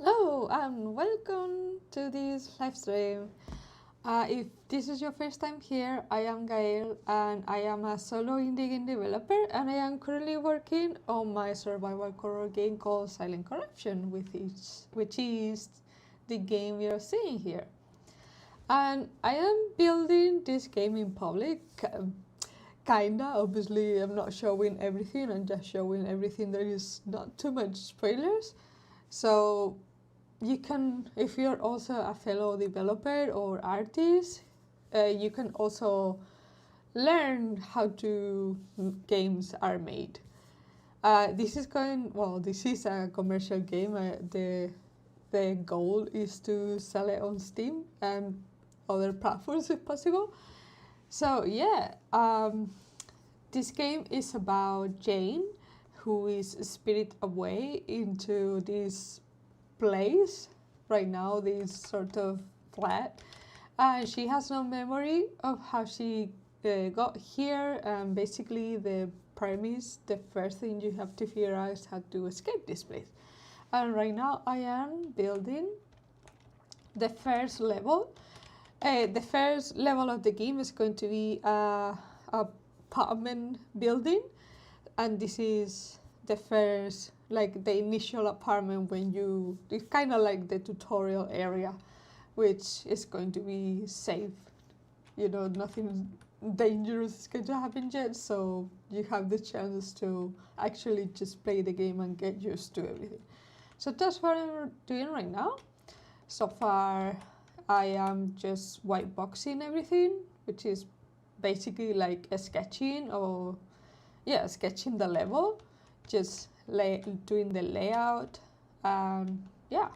Hello and welcome to this live stream. If this is your first time here, I am Gael and I am a solo indie game developer, and I am currently working on my survival horror game called Silent Corruption, which is the game you're seeing here. And I am building this game in public, kinda. Obviously, I'm not showing everything, I'm just showing everything. There is not too much spoilers. So you can, if you're also a fellow developer or artist, you can also learn how to games are made. This is a commercial game. The goal is to sell it on Steam and other platforms if possible. So yeah, this game is about Jane, who is spirited away into this place right now, this sort of flat, and she has no memory of how she got here. And basically the premise, the first thing you have to figure out is how to escape this place. And right now I am building the first level. The first level of the game is going to be a apartment building, and this is the first, like the initial apartment when it's kind of like the tutorial area, which is going to be safe. Nothing dangerous is going to happen yet, so you have the chance to actually just play the game and get used to everything. So that's what I'm doing right now. So far, I am just whiteboxing everything, which is basically like a sketching sketching the level, just doing the layout, and yeah,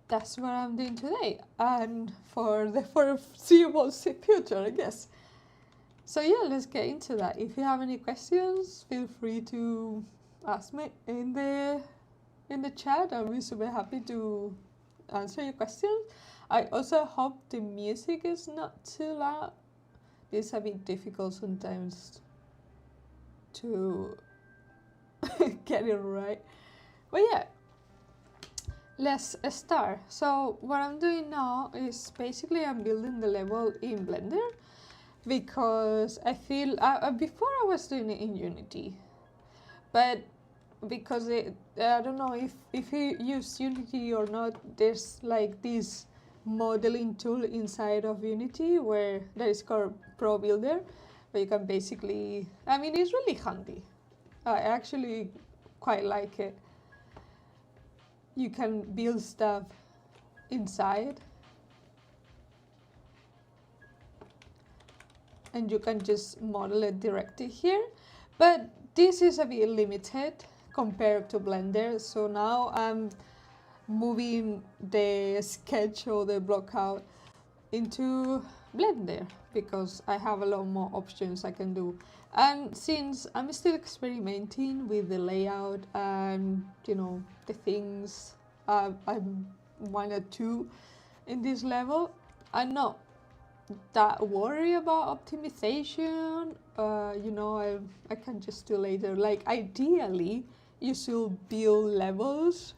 that's what I'm doing today and for the foreseeable future, I guess. So yeah, let's get into that. If you have any questions, feel free to ask me in the chat. I'll be super happy to answer your questions. I also hope the music is not too loud. It's a bit difficult sometimes to get it right. But yeah, let's start. So what I'm doing now is basically I'm building the level in Blender, because I feel before I was doing it in Unity, but because I don't know if you use Unity or not, there's like this modeling tool inside of Unity that is called Pro Builder, where you can basically, it's really handy. I actually quite like it. You can build stuff inside, and you can just model it directly here, but this is a bit limited compared to Blender. So now I'm moving the sketch or the block out into Blender because I have a lot more options I can do. And since I'm still experimenting with the layout and the things I wanted to in this level, I'm not that worried about optimization. I can just do later. Like ideally, you should build levels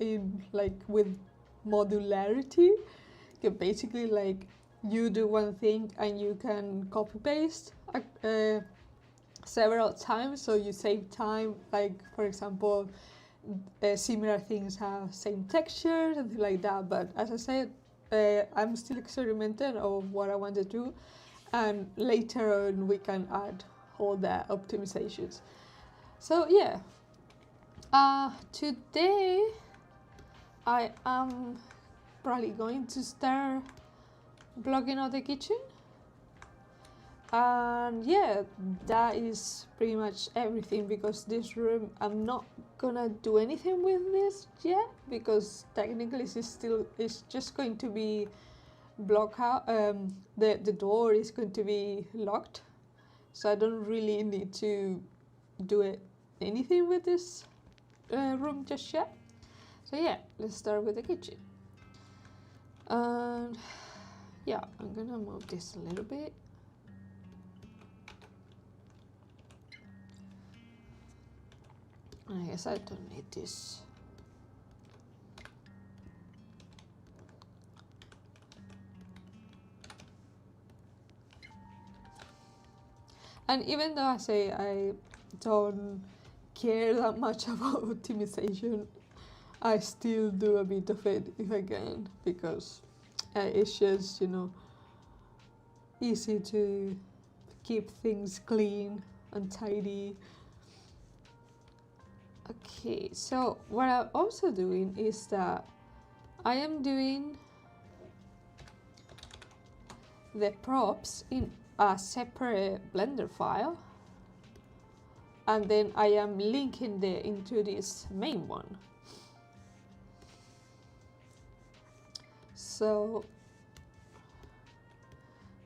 in with modularity. Basically, like you do one thing and you can copy paste several times, so you save time. Like for example, similar things have same textures and things like that. But as I said, I'm still experimenting of what I want to do, and later on we can add all the optimizations. So yeah, today I am probably going to start blocking out the kitchen, and yeah, that is pretty much everything, because this room I'm not gonna do anything with this yet, because technically it's just going to be block out. The door is going to be locked, so I don't really need to do anything with this room just yet. So yeah, let's start with the kitchen. And yeah, I'm gonna move this a little bit. I guess I don't need this. And even though I say I don't care that much about optimization, I still do a bit of it if I can, because it's just, easy to keep things clean and tidy. Okay, so what I'm also doing is that I am doing the props in a separate Blender file, and then I am linking them into this main one. So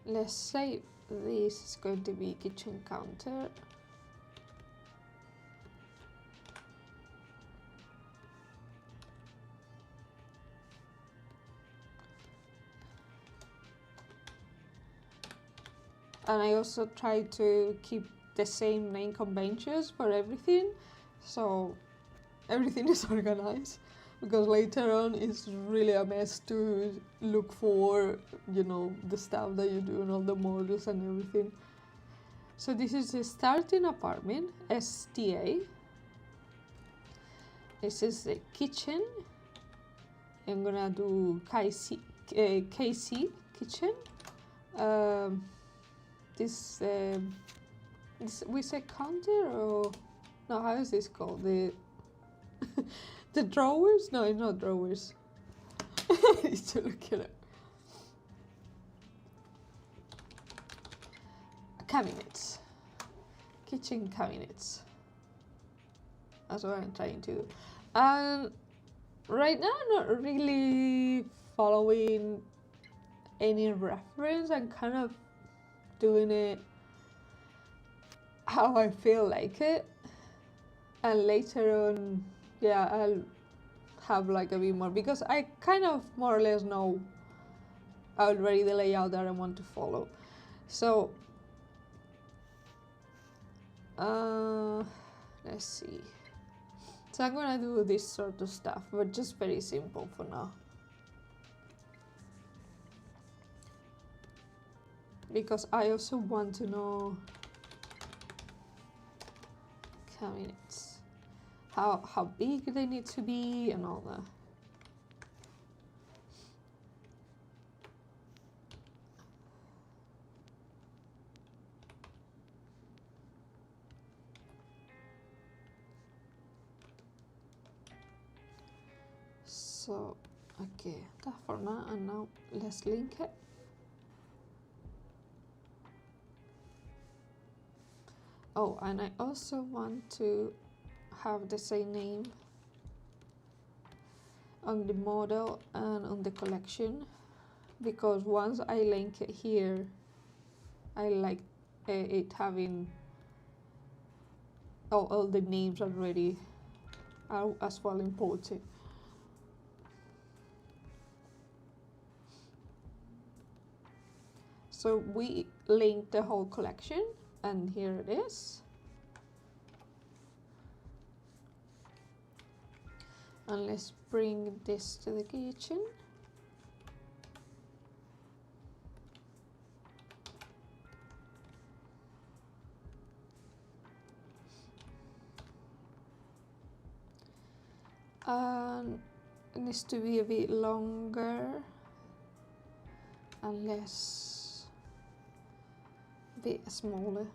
let's say this is going to be kitchen counter. And I also try to keep the same name conventions for everything, so everything is organized, because later on it's really a mess to look for, the stuff that you do and all the models and everything. So this is the starting apartment, STA. This is the kitchen. I'm gonna do KC kitchen. This we say counter, or no? How is this called? The the drawers? No, it's not drawers. I need to look it up. Cabinets, kitchen cabinets. That's what I'm trying to do. And right now, I'm not really following any reference. I'm kind of doing it how I feel like it, and later on, yeah, I'll have like a bit more, because I kind of more or less know already the layout that I want to follow. So let's see. So I'm gonna do this sort of stuff, but just very simple for now, because I also want to know cabinets, how big they need to be and all that. So okay, that for now, and now let's link it. Oh, and I also want to have the same name on the model and on the collection, because once I link it here, I like it having all the names already are as well imported. So we link the whole collection, and here it is. And let's bring this to the kitchen. And it needs to be a bit longer and less bit smaller.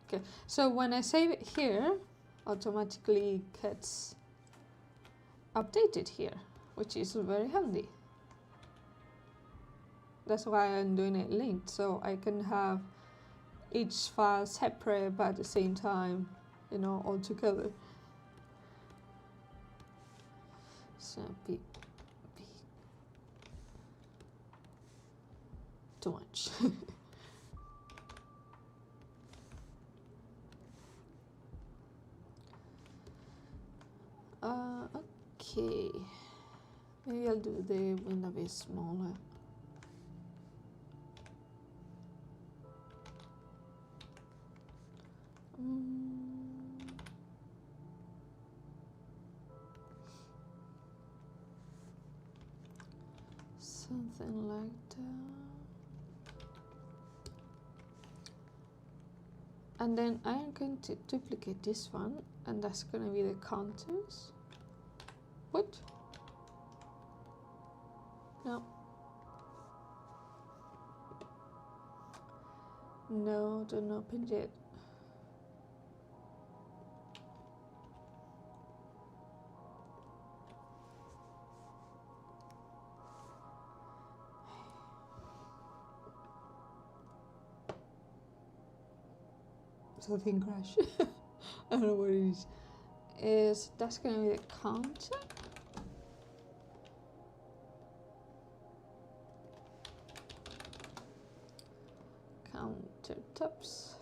Okay, so when I save it here, automatically gets updated here, which is very handy. That's why I'm doing it linked, so I can have each file separate but at the same time, you know, all together. So big, too much. Okay, maybe I'll do the window a bit smaller. Something like that. And then I'm going to duplicate this one, and that's going to be the contents. What? No. No, don't open it. Something crashed. I don't know what it is. That's gonna be the counter. Countertops.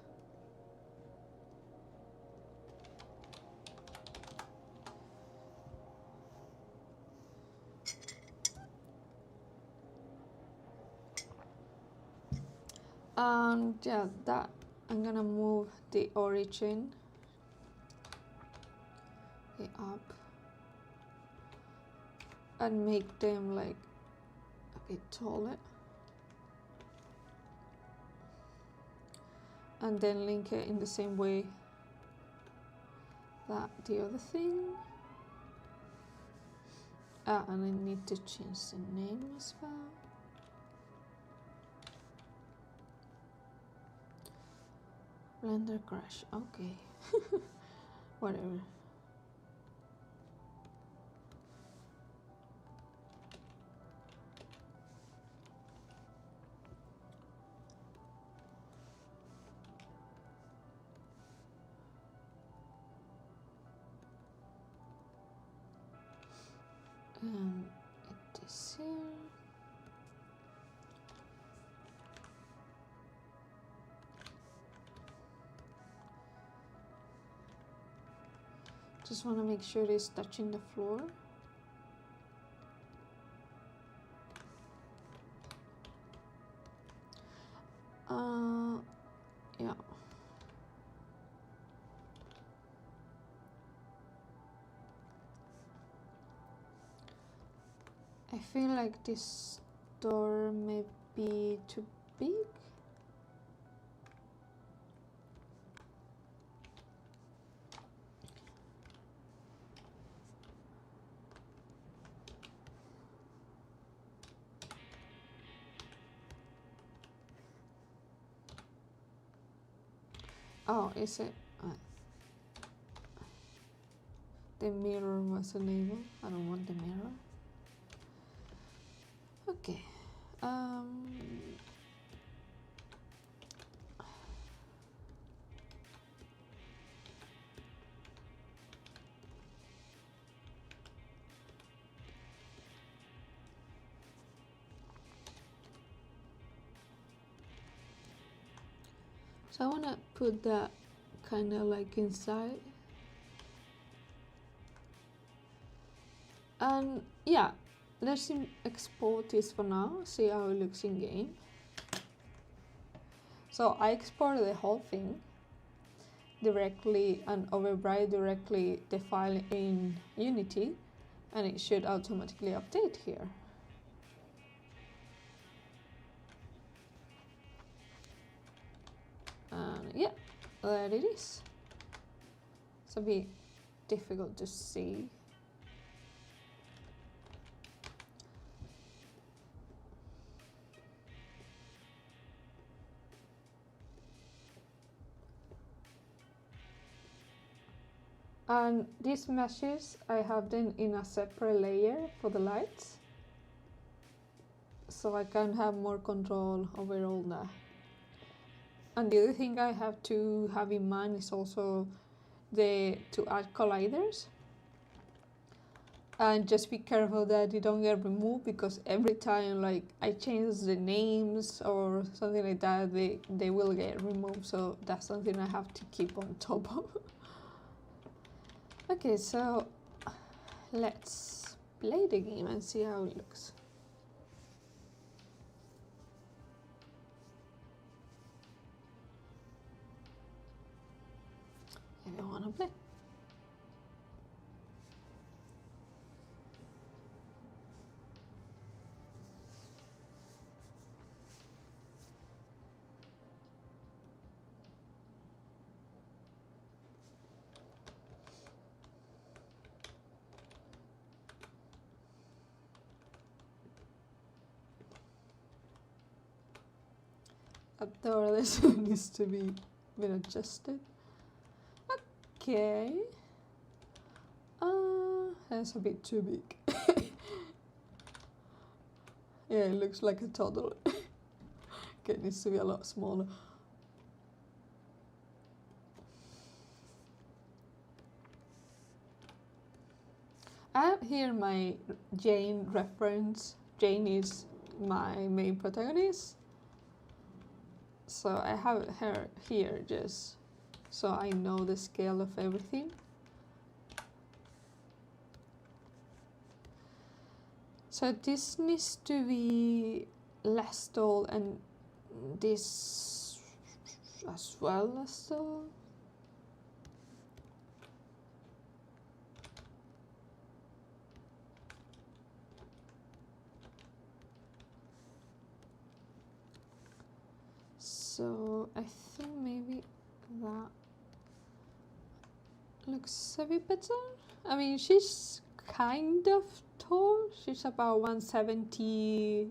And yeah, that I'm gonna move the origin up and make them like a bit taller, and then link it in the same way that the other thing. And I need to change the name as well. Blender crash, okay. Whatever. And it is here. Just want to make sure it's touching the floor. Yeah. I feel like this door may be too big. Oh, is it? The mirror was enabled. I don't want the mirror. Okay. So I want to put that kind of like inside. And yeah, let's export this for now, see how it looks in game. So I exported the whole thing directly and override directly the file in Unity, and it should automatically update here. And yeah, there it is. It's a bit difficult to see. And these meshes, I have them in a separate layer for the lights, so I can have more control over all that. And the other thing I have to have in mind is also to add colliders. And just be careful that they don't get removed, because every time like I change the names or something like that, they will get removed. So that's something I have to keep on top of. Okay, so let's play the game and see how it looks. If you wanna play. Up there, this needs to be been adjusted. Okay. That's a bit too big. Yeah, it looks like a toddler. Okay, it needs to be a lot smaller. I have here my Jane reference. Jane is my main protagonist. So I have her here just so I know the scale of everything. So this needs to be less tall, and this as well as tall. So I think maybe that looks a bit better. I mean, she's kind of tall. She's about 170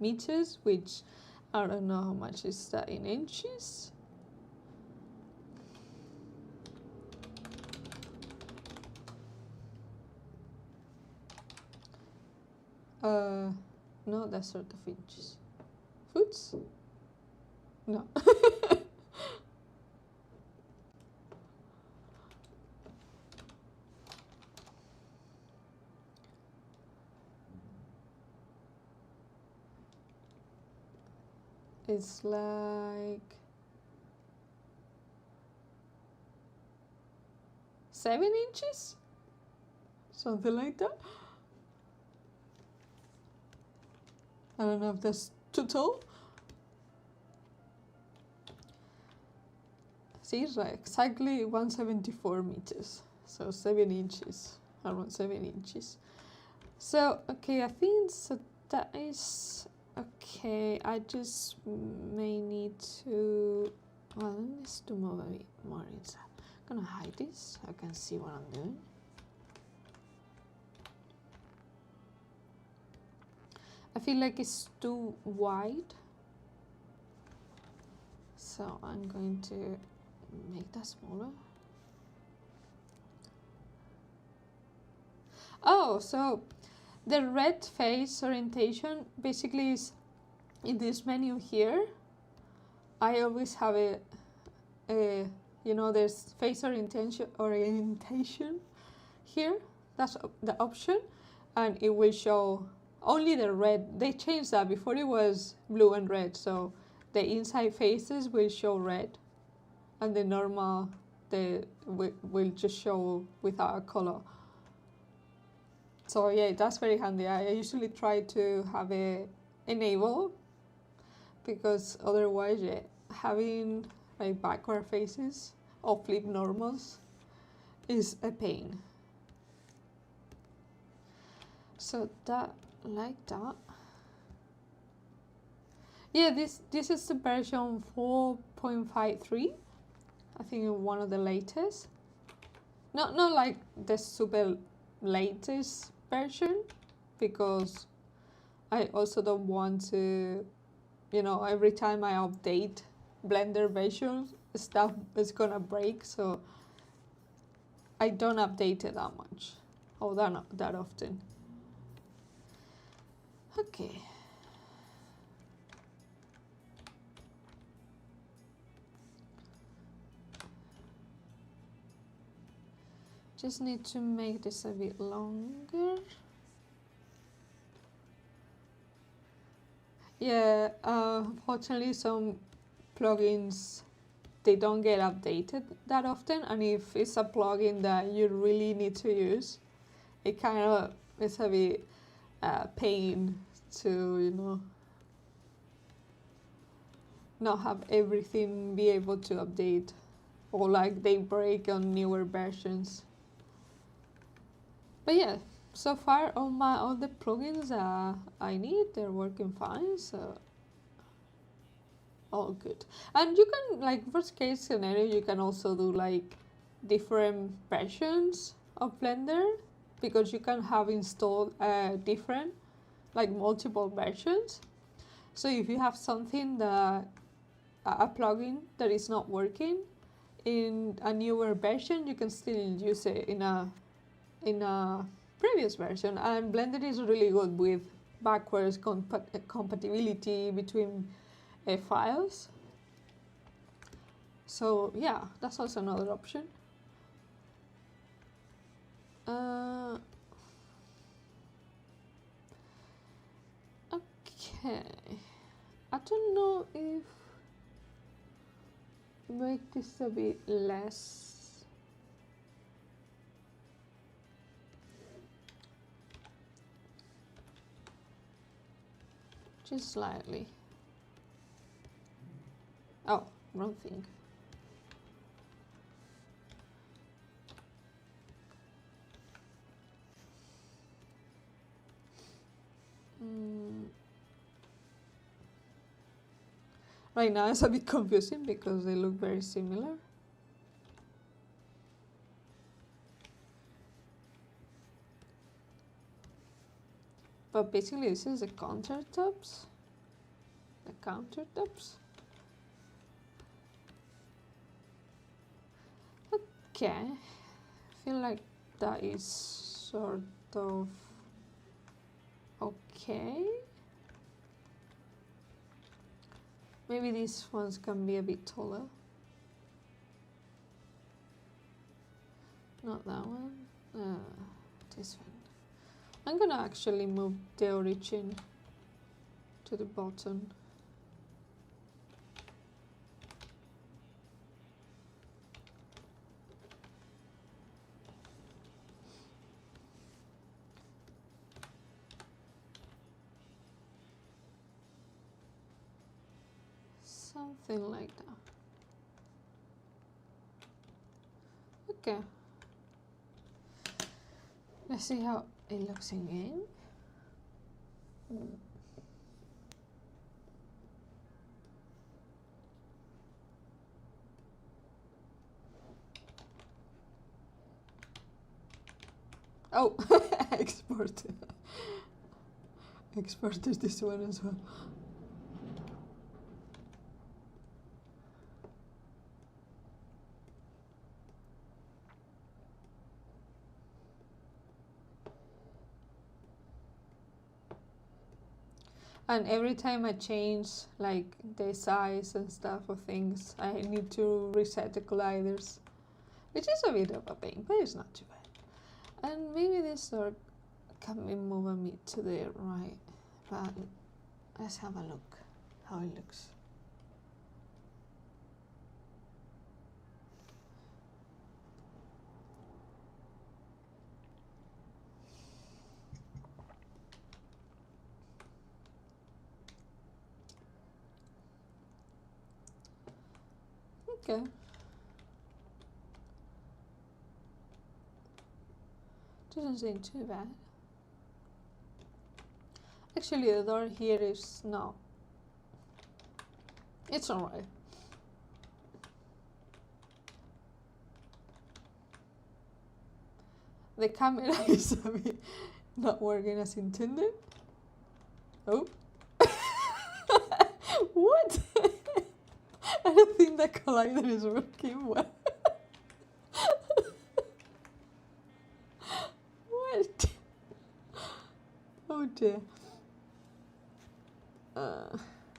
meters, which I don't know how much is that in inches. No, that's sort of inches. Foots? No. It's like 7 inches? Something like that. I don't know if that's too tall. See, it's like exactly 174 meters. So 7 inches, around 7 inches. So, okay, I think so that is okay. I just may need to, well, let's do more inside. I'm gonna hide this so I can see what I'm doing. I feel like it's too wide, so I'm going to make that smaller. Oh, so the red face orientation basically is in this menu here. I always have you know, there's face orientation here. That's the option, and it will show only the red. They changed that. Before it was blue and red, so the inside faces will show red, and the normal will just show without a color. So yeah, that's very handy. I usually try to have it enabled, because otherwise, yeah, having like backward faces or flip normals is a pain. So that, like that. Yeah, this is the version 4.53. I think one of the latest. Not like the super latest version, because I also don't want to, every time I update Blender version, stuff is gonna break, so I don't update it that much, or that often. Okay. Just need to make this a bit longer. Yeah, unfortunately some plugins, they don't get updated that often, and if it's a plugin that you really need to use, it kind of is a bit pain to not have everything be able to update, or like they break on newer versions. But yeah, so far all the plugins I need, they're working fine, so all good. And you can, like, worst case scenario, you can also do like different versions of Blender, because you can have installed different, like, multiple versions. So if you have something that a plugin that is not working in a newer version, you can still use it in a previous version. And Blender is really good with backwards compatibility between files. So yeah, that's also another option. Okay, I don't know if make this a bit less. Just slightly. Oh, wrong thing. Right now it's a bit confusing because they look very similar. But basically this is the countertops. The countertops. Okay, I feel like that is sort of okay. Maybe these ones can be a bit taller. Not that one. This one. I'm gonna actually move the origin to the bottom. Something like that. Okay. Let's see how it looks in game. Oh, exported. Exported this one as well. And every time I change like the size and stuff of things, I need to reset the colliders, which is a bit of a pain, but it's not too bad. And maybe this door can be moved a bit to the right, but let's have a look how it looks. Okay. Doesn't seem too bad. Actually, the door here is not It's alright. The camera is a bit not working as intended. Oh. What? I don't think the collider is working well. What? Oh dear. Oh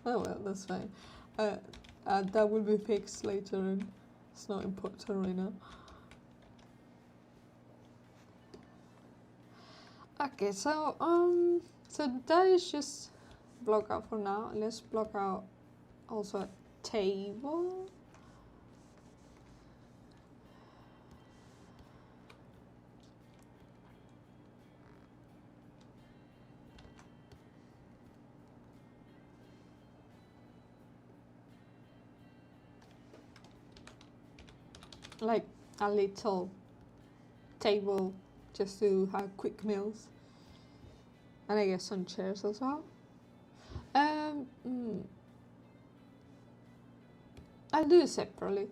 well, that's fine. That will be fixed later and it's not important right now. Okay, so that is just block out for now. Let's block out also a table. Like a little table just to have quick meals. And I guess some chairs as well. I'll do it separately.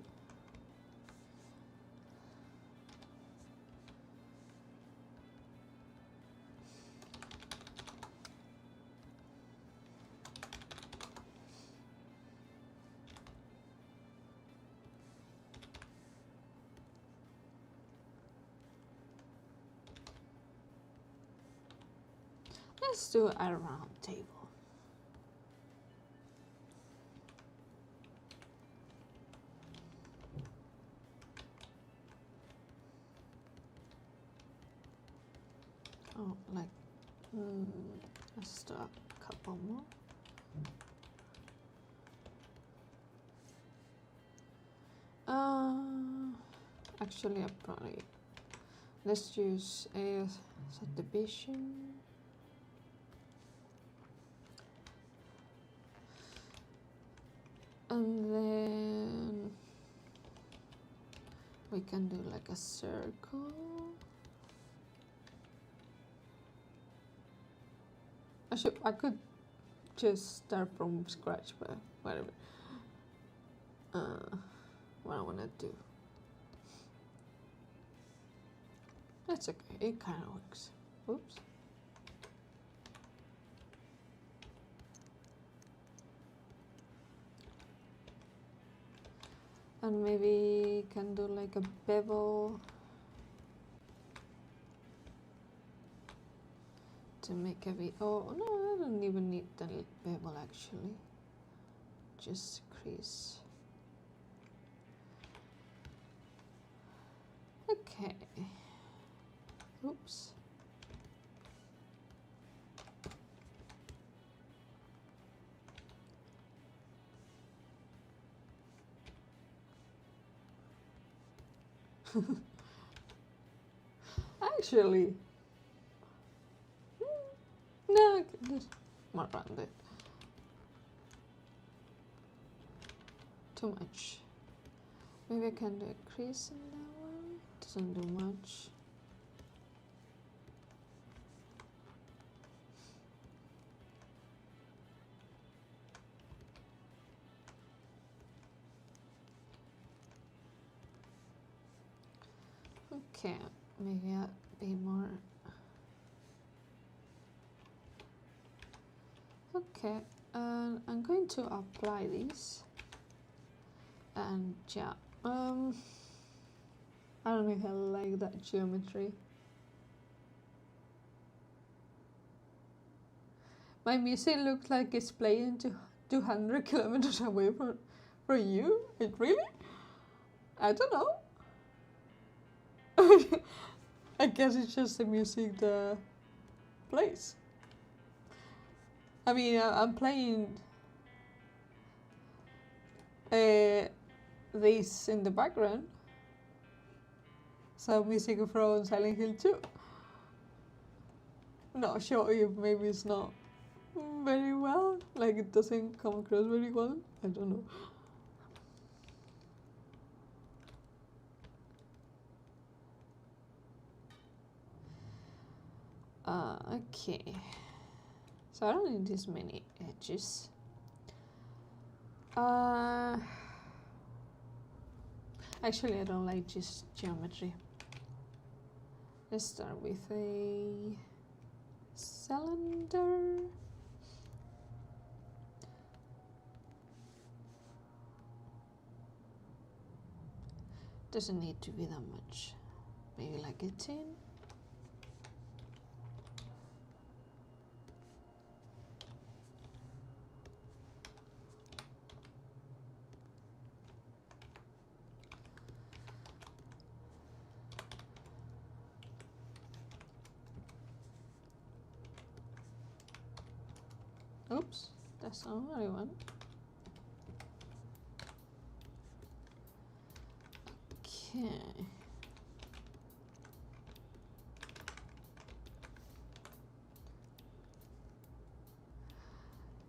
Let's do a round table. Oh, like, let's do a couple more. Actually, I probably let's use a subdivision. And then we can do like a circle. I could just start from scratch, but whatever. What I wanna do. That's okay, it kind of works. Oops. And maybe can do like a bevel to make a bit. Oh no, I don't even need the bevel actually. Just crease. Okay. Oops. Actually, no, just more rounded. Too much. Maybe I can do a crease in that one. Doesn't do much. Okay, maybe a bit more. Okay, I'm going to apply this. And yeah, I don't know if I like that geometry. My music looks like it's playing 200 kilometers away from you. It really? I don't know. I guess it's just the music that plays. I mean, I'm playing this in the background. Some music from Silent Hill 2. Not sure if maybe it's not very well, like it doesn't come across very well. I don't know. Okay, so I don't need this many edges. Actually, I don't like just geometry. Let's start with a cylinder. Doesn't need to be that much. Maybe like 18. Oops, that's not what I want. Okay.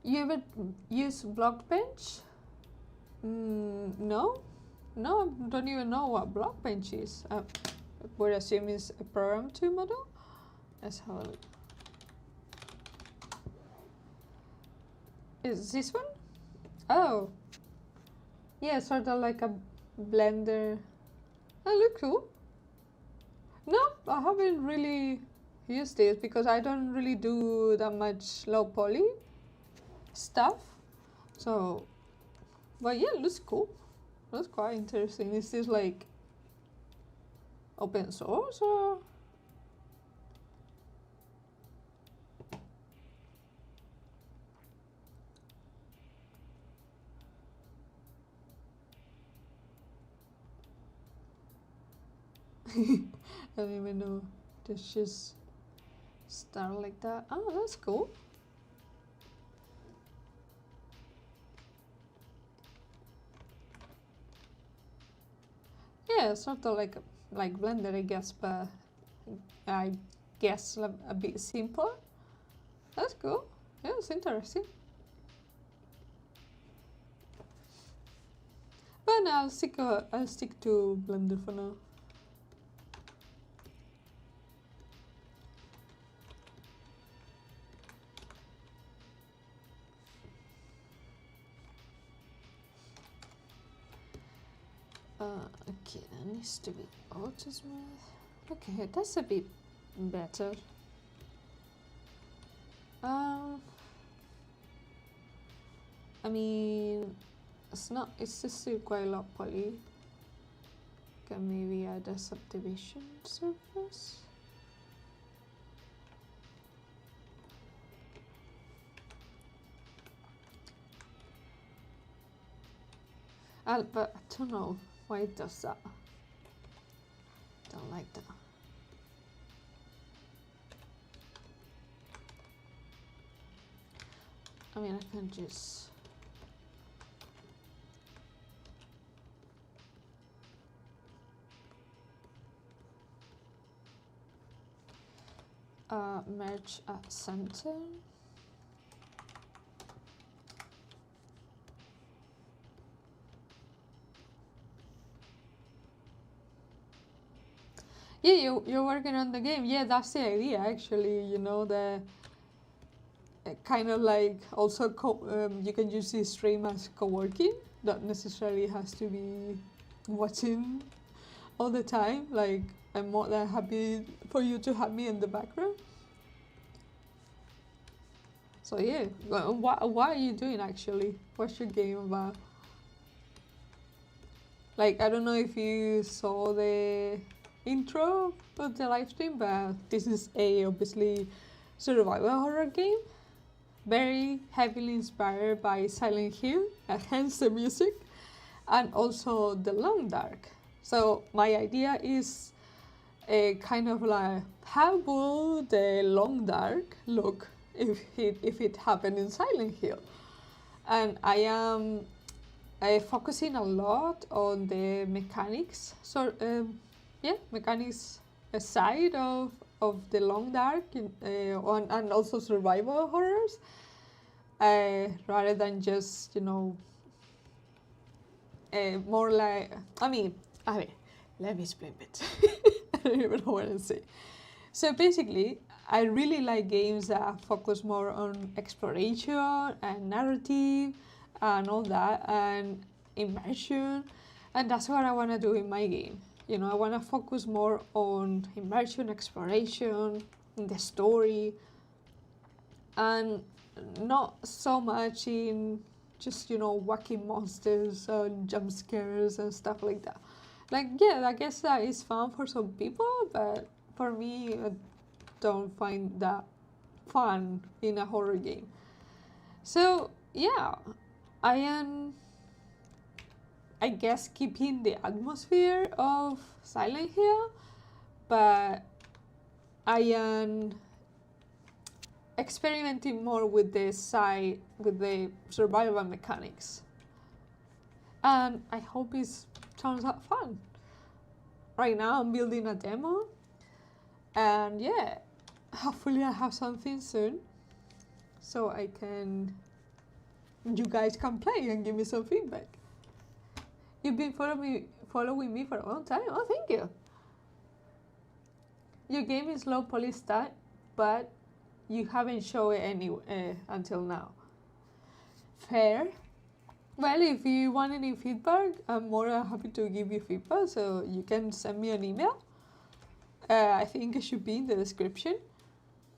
You ever use Blockbench? No? No, I don't even know what Blockbench is. Would assume it's a program to model. Let's have a look. Is this one? Oh. Yeah, sort of like a Blender. Oh, look cool. No, I haven't really used it because I don't really do that much low poly stuff. So, but yeah, it looks cool. That's quite interesting. Is this like open source or? I don't even know. Just start like that. Oh, that's cool. Yeah, sort of like Blender, I guess, but I guess a bit simpler. That's cool. Yeah, it's interesting. But no, I'll stick to Blender for now. Okay, that needs to be auto smooth. Okay, that's a bit better. I mean, it's just still quite a lot poly. Can maybe add a subdivision surface. But I don't know why it does that. Don't like that. I mean, I can just merge at center. Yeah, you're working on the game. Yeah, that's the idea, actually. You know, the kind of like also you can use this stream as co-working. Not necessarily has to be watching all the time. Like, I'm more than happy for you to have me in the background. So yeah, what are you doing actually? What's your game about? Like, I don't know if you saw the intro of the live stream, but this is a obviously survival horror game, very heavily inspired by Silent Hill, hence the music, and also The Long Dark. So my idea is a kind of like, how would The Long Dark look if it happened in Silent Hill? And I am focusing a lot on the mechanics. So mechanics side of The Long Dark and also survival horrors, rather than just, you know, more like, I mean, let me explain it. I don't even know what to say. So basically, I really like games that focus more on exploration and narrative and all that, and immersion, and that's what I want to do in my game. You know, I want to focus more on immersion, exploration, the story, and not so much in just, you know, whacking monsters and jump scares and stuff like that. Like, yeah, I guess that is fun for some people, but for me, I don't find that fun in a horror game. So, yeah, I am, I guess, keeping the atmosphere of Silent Hill, but I am experimenting more with the survival mechanics, and I hope it turns out fun. Right now I'm building a demo, and yeah, hopefully I have something soon so you guys can play and give me some feedback. You've been following me for a long time. Oh, thank you. Your game is low poly stat, but you haven't shown it until now. Fair. Well, if you want any feedback, I'm more than happy to give you feedback, so you can send me an email. I think it should be in the description.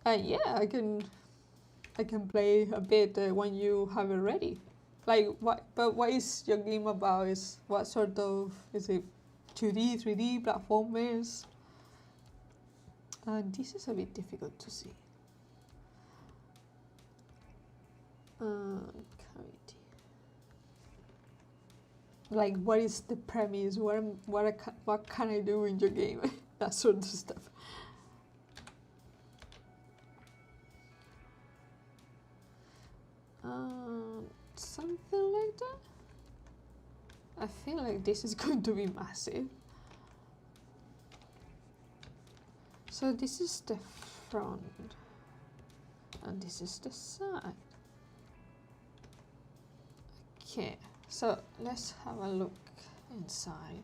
And yeah, I can play a bit when you have it ready. Like what is your game about? What sort of, is it 2D, 3D, platformers? And this is a bit difficult to see. Cavity. Like, what is the premise? What can I do in your game? That sort of stuff. Something like that. I feel like this is going to be massive. So this is the front, and this is the side. Okay, so let's have a look inside.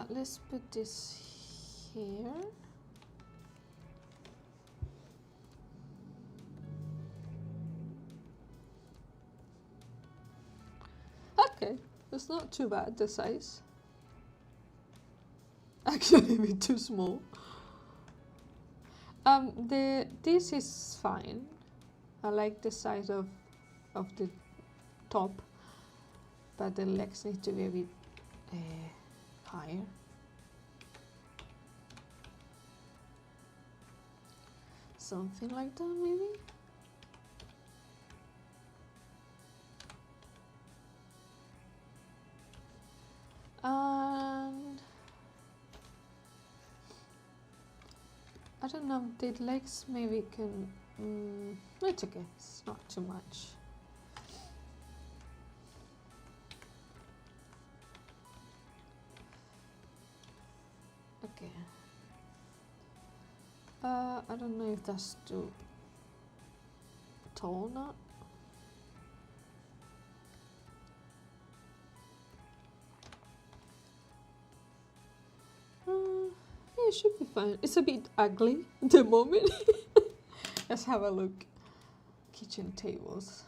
Let's put this here. Okay, it's not too bad, the size. Actually, a bit too small. This is fine. I like the size of the top, but the legs need to be a bit higher. Something like that, maybe? And I don't know, the legs maybe can, it's okay, it's not too much. Okay. I don't know if that's too tall or not. Yeah, it should be fine. It's a bit ugly at the moment. Let's have a look. Kitchen tables.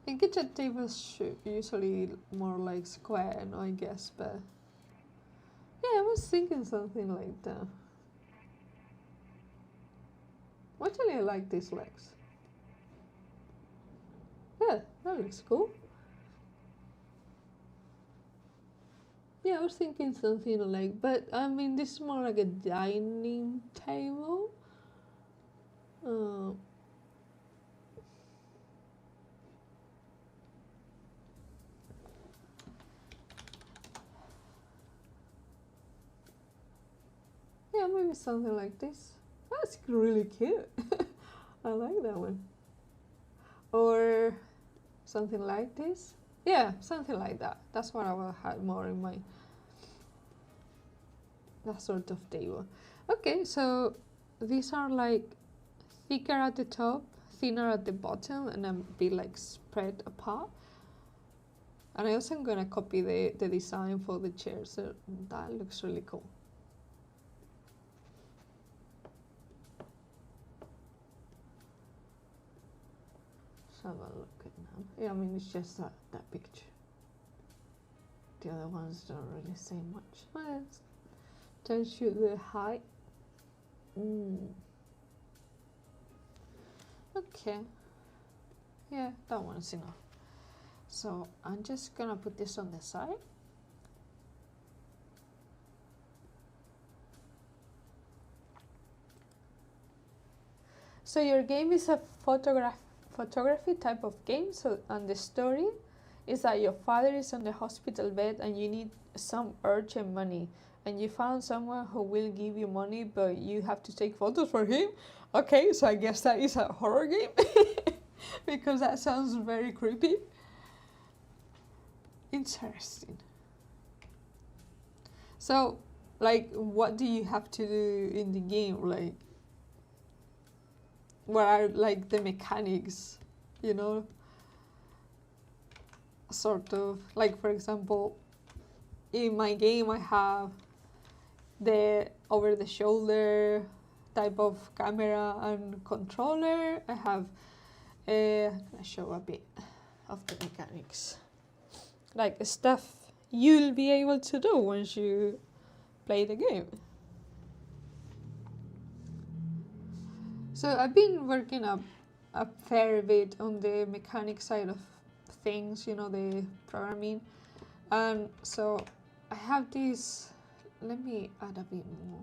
And kitchen tables should usually more like square, no, I guess, but yeah, I was thinking something like that. Actually, I like these legs. Yeah, that looks cool. Yeah, I was thinking something like, but I mean, this is more like a dining table. Yeah, maybe something like this. That's really cute. I like that one. Or something like this. Yeah, something like that. That's what I will have more in mind. That sort of table. Okay, so these are like thicker at the top, thinner at the bottom, and a bit like spread apart. And I also am gonna copy the design for the chair, so that looks really cool. Let's have a look at now. Yeah, I mean, it's just that picture. The other ones don't really say much. Well, tells you the height. Okay. Yeah, that one's enough. So I'm just gonna put this on the side. So your game is a photography type of game. So, and the story is that your father is on the hospital bed and you need some urgent money, and you found someone who will give you money, but you have to take photos for him. Okay, so I guess that is a horror game because that sounds very creepy. Interesting. So, like, what do you have to do in the game? Like, what are like the mechanics, you know? Sort of like, for example, in my game I have the over the shoulder type of camera and controller. I have I'm gonna show a bit of the mechanics, like stuff you'll be able to do once you play the game. So I've been working a fair bit on the mechanic side of things, you know, the programming. And so I have this, let me add a bit more.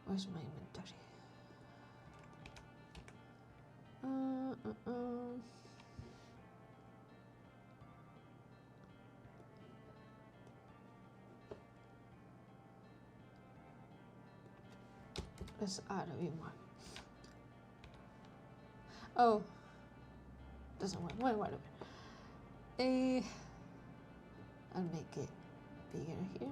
Where's my inventory? Let's add a bit more. Oh, doesn't work. Wait a minute. I'll make it bigger here.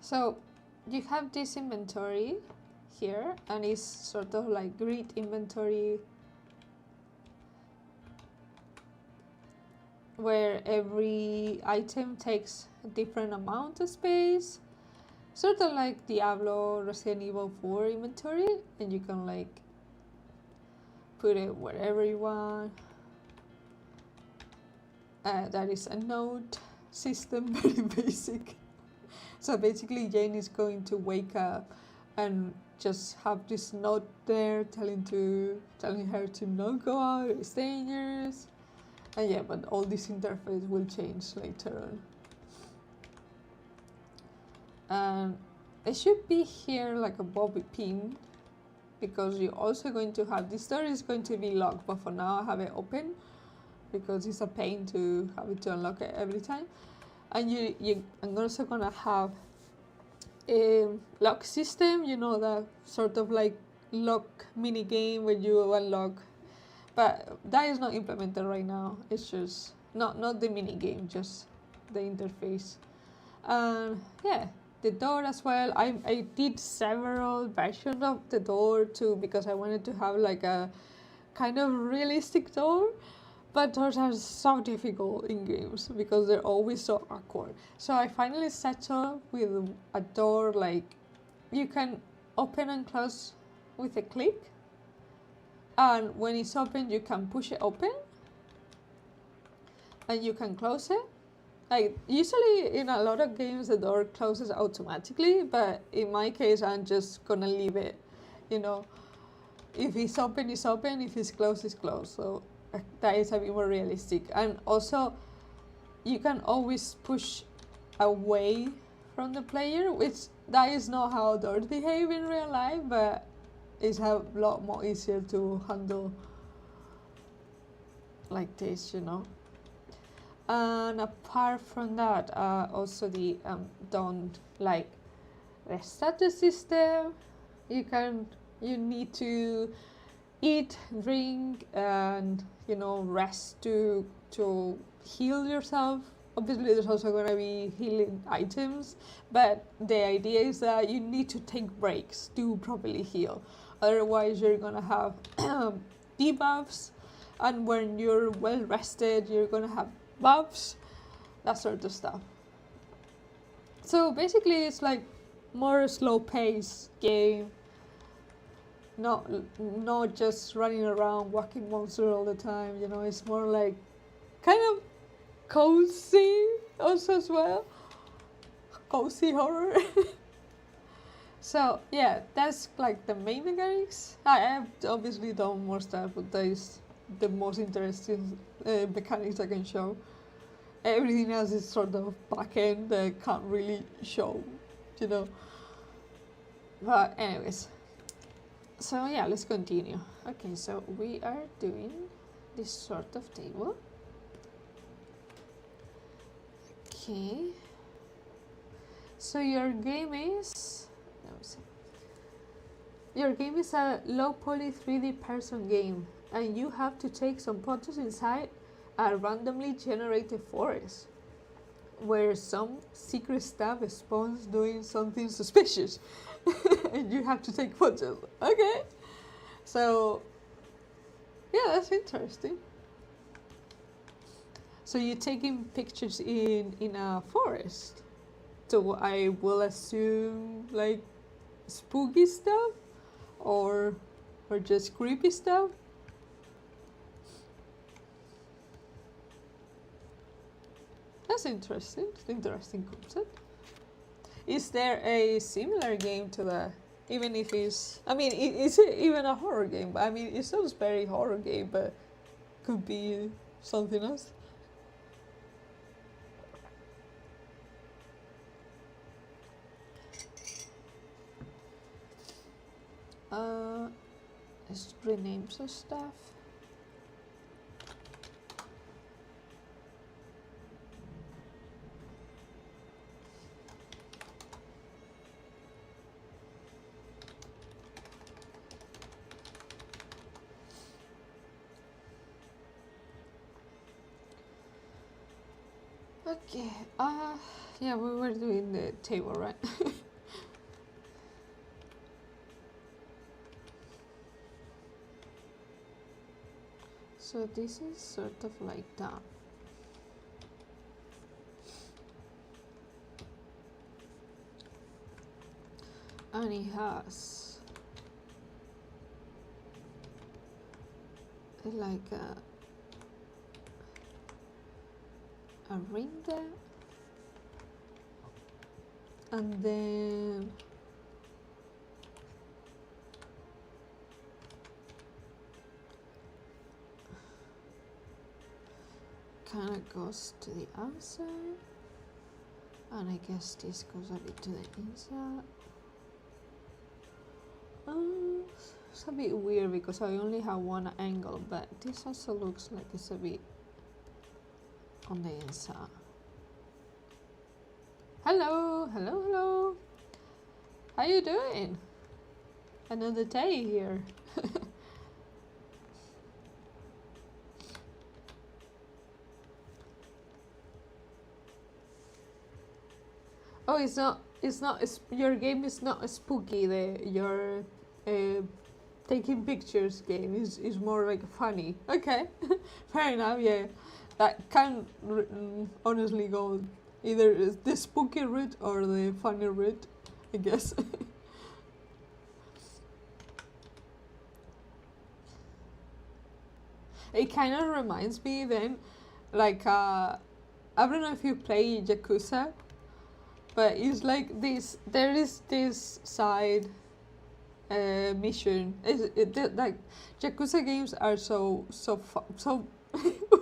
So you have this inventory here, and it's sort of like grid inventory where every item takes a different amount of space, sort of like Diablo Resident Evil 4 inventory, and you can like put it wherever you want. That is a node system, very basic. So basically Jane is going to wake up and just have this note there telling her to not go out, it's dangerous. And yeah, but all this interface will change later on. It should be here like a bobby pin, because you're also going to have, this door is going to be locked, but for now I have it open because it's a pain to have it to unlock it every time. And I'm also gonna have a lock system, you know, that sort of like lock mini game where you unlock, but that is not implemented right now. It's just not the mini game, just the interface. And yeah, the door as well. I did several versions of the door too, because I wanted to have like a kind of realistic door. But doors are so difficult in games because they're always so awkward. So I finally settled with a door like you can open and close with a click. And when it's open, you can push it open. And you can close it. Like usually in a lot of games, the door closes automatically. But in my case, I'm just gonna leave it, you know. If it's open, it's open. If it's closed, it's closed. So that is a bit more realistic. And also you can always push away from the player, which that is not how doors behave in real life, but it's a lot more easier to handle like this, you know. And apart from that, also the don't like the status system. You need to eat, drink, and rest to heal yourself. Obviously, there's also going to be healing items, but the idea is that you need to take breaks to properly heal. Otherwise, you're going to have debuffs, and when you're well rested, you're going to have buffs, that sort of stuff. So basically, it's like more slow-paced game. Not just running around walking monster all the time. It's more like kind of cozy also as well. Cozy horror. So yeah, that's like the main mechanics. I have obviously done more stuff, but that is the most interesting mechanics I can show. Everything else is sort of back end that I can't really show, But anyways, so yeah, let's continue. Okay, so we are doing this sort of table. Okay. So your game is a low poly 3D person game, and you have to take some photos inside a randomly generated forest where some secret staff spawns doing something suspicious. And you have to take photos. Okay. So yeah, that's interesting. So you're taking pictures in a forest. So I will assume like spooky stuff or just creepy stuff. That's interesting. Interesting concept. Is there a similar game to that? Even if it's, is it even a horror game? I mean, it sounds very horror game, but could be something else. Let's rename some stuff. Okay, yeah, we were doing the table, right? So this is sort of like that. And it has like a ring there, and then kind of goes to the outside, and I guess this goes a bit to the inside. It's a bit weird because I only have one angle, but this also looks like it's a bit on the inside. Hello, hello, hello. How you doing? Another day here. Oh, it's not. Your game is not spooky. Your taking pictures game is more like funny. Okay, fair enough. Yeah, that can honestly go either the spooky route or the funny route, I guess. It kind of reminds me then, like I don't know if you play Yakuza, but it's like this. There is this side mission. Like Yakuza games are so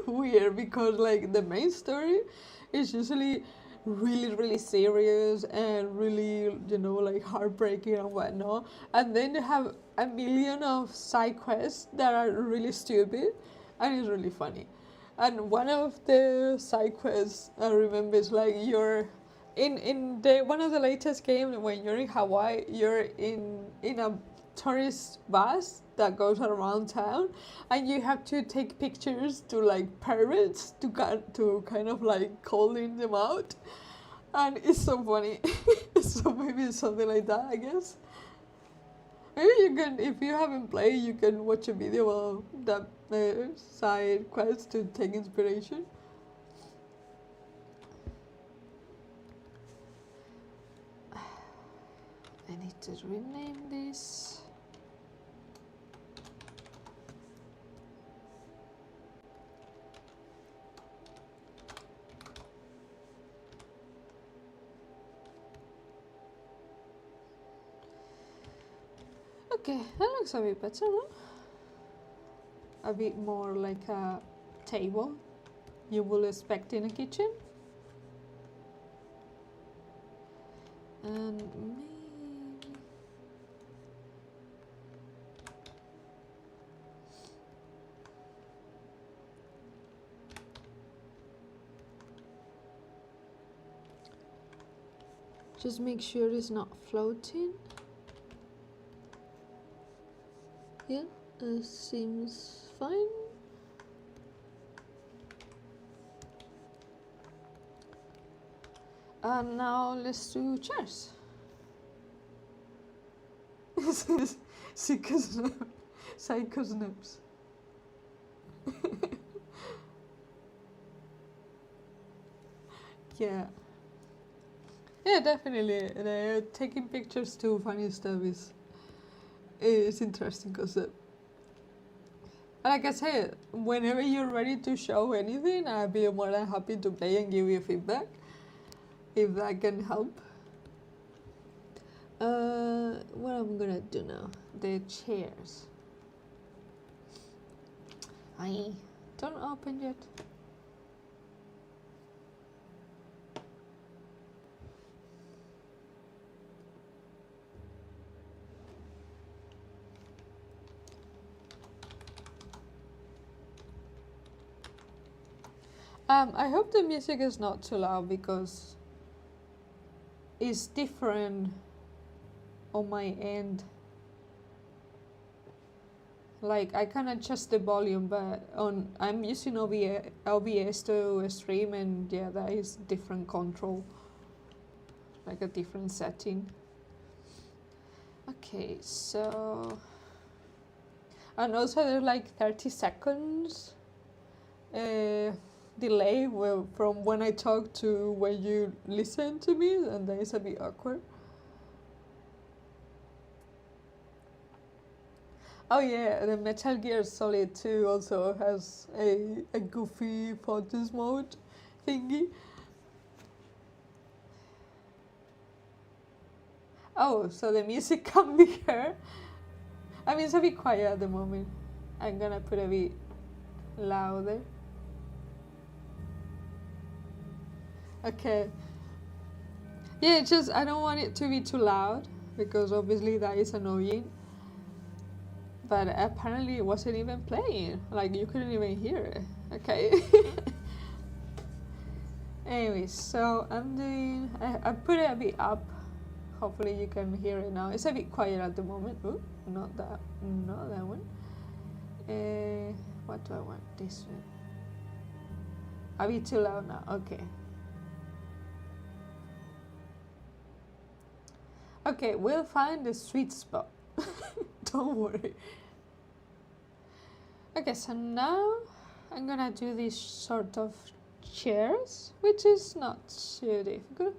weird because like the main story is usually really serious and really like heartbreaking and whatnot, and then they have a million of side quests that are really stupid and it's really funny. And one of the side quests I remember is like you're in the one of the latest games when you're in Hawaii, you're in a tourist bus that goes around town, and you have to take pictures to like parents to kind of like calling them out, and it's so funny. So maybe it's something like that, I guess. Maybe you can, if you haven't played, you can watch a video of that side quest to take inspiration. I need to rename this. Okay, that looks a bit better, no? A bit more like a table you will expect in a kitchen. And maybe... just make sure it's not floating. Yeah, seems fine. And now let's do chairs. This is Psycho Snaps. Yeah. Yeah, definitely. Taking pictures to funny stuff is interesting concept. Like I said, whenever you're ready to show anything, I'll be more than happy to play and give you feedback, if that can help. What I'm gonna do now? The chairs. Don't open yet. I hope the music is not too loud because it's different on my end. Like I can adjust the volume, but I'm using OBS to stream, and yeah, that is different control, like a different setting. Okay, so, and also there's like 30 seconds delay from when I talk to when you listen to me, and that is a bit awkward. Oh yeah, the Metal Gear Solid 2 also has a goofy photos mode thingy. Oh, so the music can be heard. I mean, it's a bit quiet at the moment. I'm gonna put a bit louder. Okay. Yeah, it's just I don't want it to be too loud because obviously that is annoying. But apparently it wasn't even playing. Like you couldn't even hear it. Okay. Anyways, so I'm doing. I put it a bit up. Hopefully you can hear it now. It's a bit quiet at the moment. Ooh, not that one. What do I want? This one. A bit too loud now. Okay. Okay, we'll find the sweet spot. Don't worry. Okay, so now I'm gonna do these sort of chairs, which is not too difficult.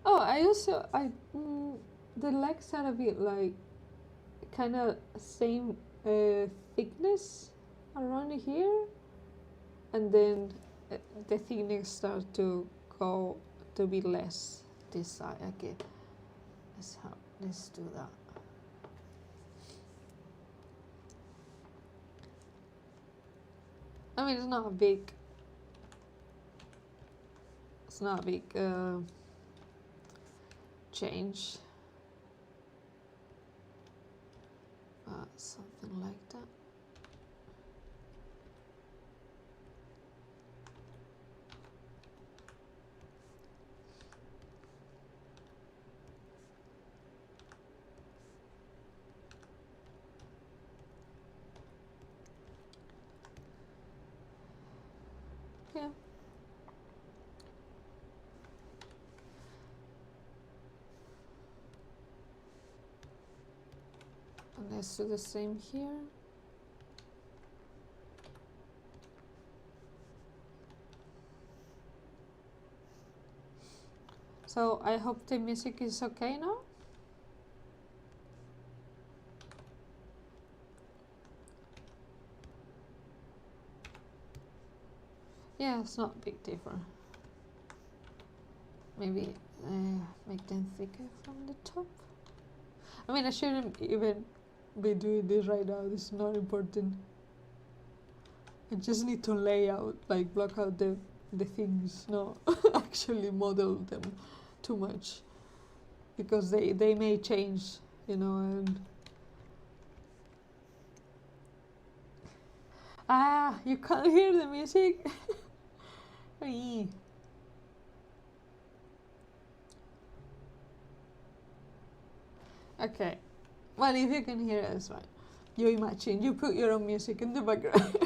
Oh, the legs are a bit like kind of same thickness around here, and then the thickness starts to go to be less this side. Okay, let's do that. I mean, it's not a big change, but something like that. Yeah. And let's do the same here. So I hope the music is okay now. Yeah, it's not a big difference. Maybe make them thicker from the top. I mean, I shouldn't even be doing this right now. This is not important. I just need to lay out, like block out the things, not actually model them too much. Because they may change, you know, and... Ah, you can't hear the music? Okay. Well, if you can hear it, it's fine. You imagine, you put your own music in the background.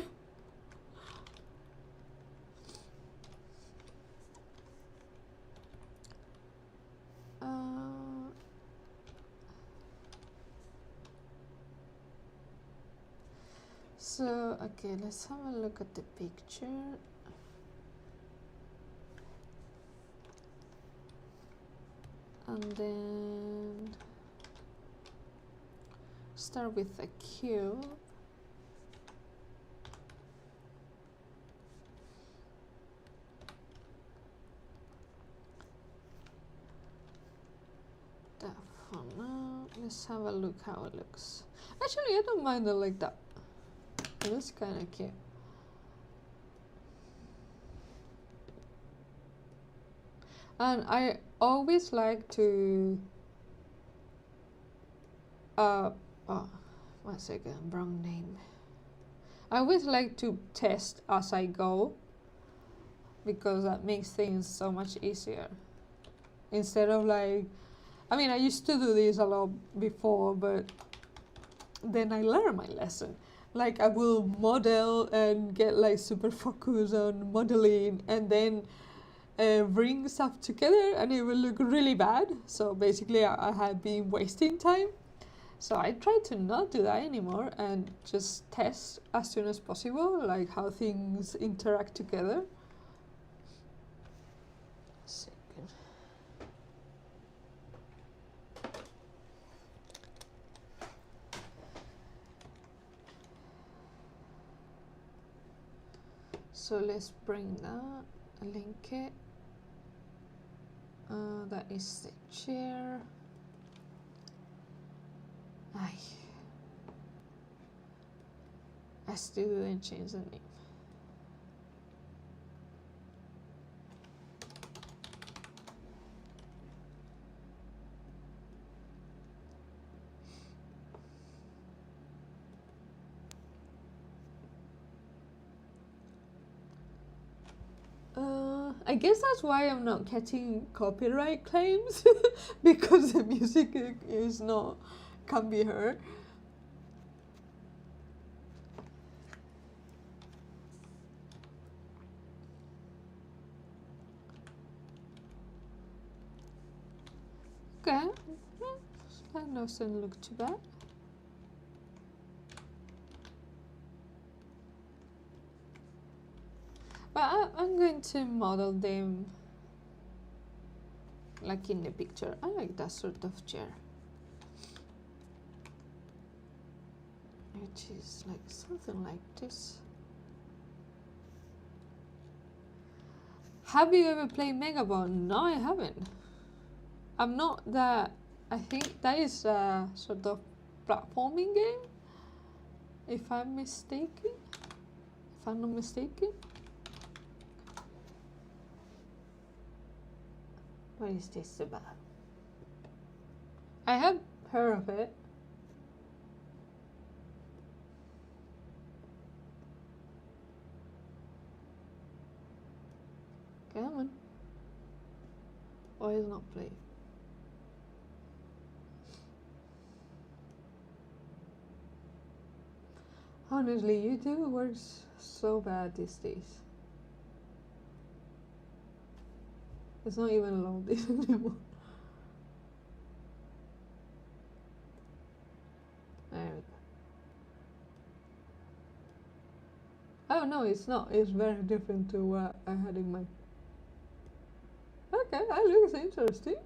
So, okay, let's have a look at the picture. And then start with a cube. That for now. Let's have a look how it looks. Actually, I don't mind it like that. It looks kind of cute. And I always like to oh, 1 second, wrong name. I always like to test as I go, because that makes things so much easier. Instead of like, I mean, I used to do this a lot before, but then I learned my lesson. Like, I will model and get like super focused on modeling, and then bring stuff together, and it will look really bad. So basically, I had been wasting time. So I try to not do that anymore and just test as soon as possible, like how things interact together. Second. So let's bring that, link it. That is the chair. I still didn't change the name. I guess that's why I'm not getting copyright claims, because the music is not, can be heard. Okay, that doesn't look too bad. But I'm going to model them like in the picture. I like that sort of chair, which is like something like this. Have you ever played Megabond? No, I haven't. I'm not that. I think that is a sort of platforming game, if I'm mistaken. If I'm not mistaken. What is this about? I have heard of it. Come on. Why is not playing? Honestly, YouTube works so bad these days. It's not even loaded anymore. There we go. Oh no, it's not. It's very different to what I had in mind. Okay, I look, it's interesting.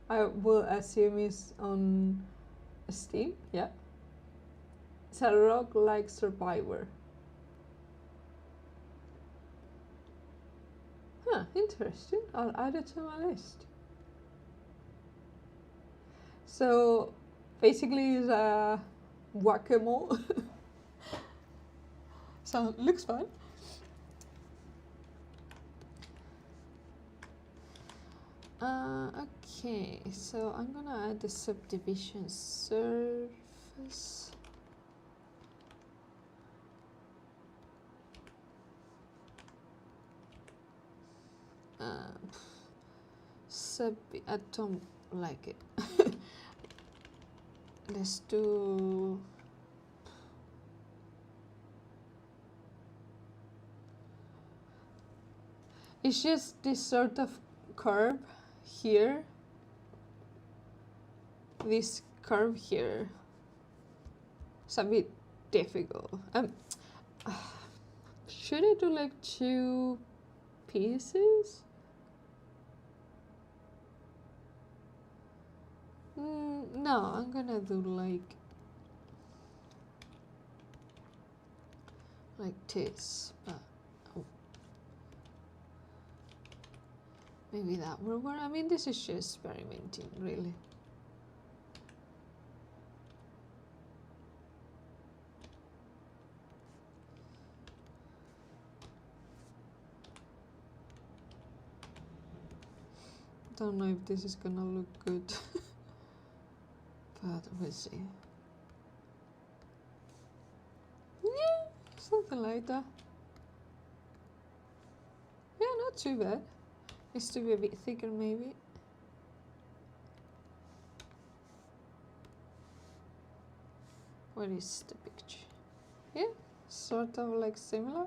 I will assume it's on Steam, yeah. It's a roguelike survivor. Huh, interesting. I'll add it to my list. So, basically it's a whack-a-mole. So, looks fun. Okay, so I'm gonna add the subdivision surface. I don't like it. Let's do. It's just this sort of curve here. This curve here. It's a bit difficult. Should I do like 2 pieces? No, I'm gonna do like this, but maybe that will work. I mean, this is just experimenting, really. Don't know if this is gonna look good, but we'll see. Yeah, something like that. Yeah, not too bad. Needs to be a bit thicker, maybe. Where is the picture? Yeah, sort of like similar.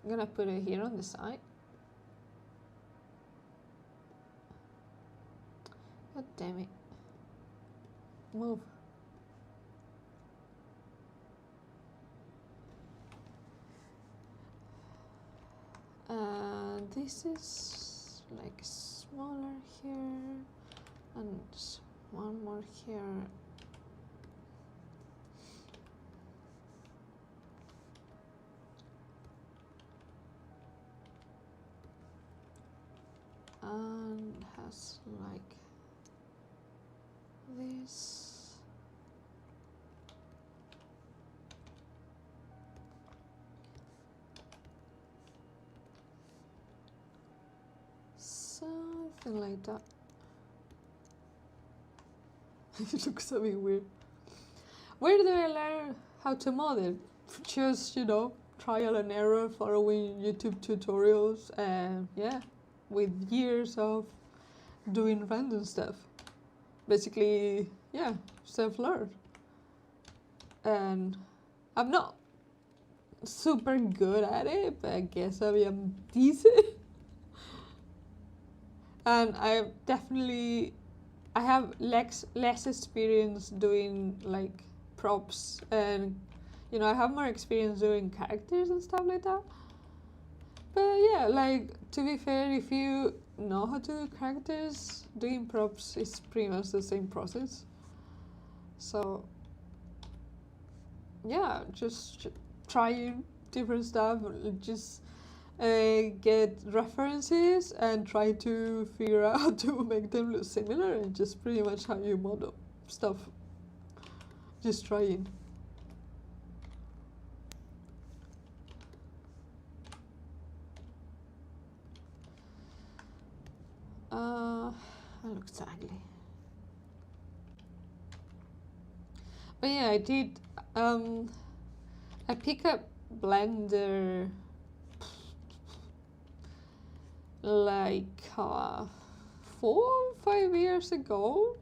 I'm gonna put it here on the side. God damn it. Move. This is like smaller here, and one more here. And has like this. Something like that. It looks a bit weird. Where do I learn how to model? Just, you know, trial and error, following YouTube tutorials, and yeah, with years of doing random stuff. Basically, yeah, self-learned. And I'm not super good at it, but I guess I am decent. And I have less experience doing like props, and you know, I have more experience doing characters and stuff like that. But yeah, like, to be fair, if you know how to do characters, doing props is pretty much the same process. So yeah, just trying different stuff, just get references and try to figure out how to make them look similar, and just pretty much how you model stuff. Just trying. That looks ugly. But yeah, I did. I picked up Blender like 4 or 5 years ago,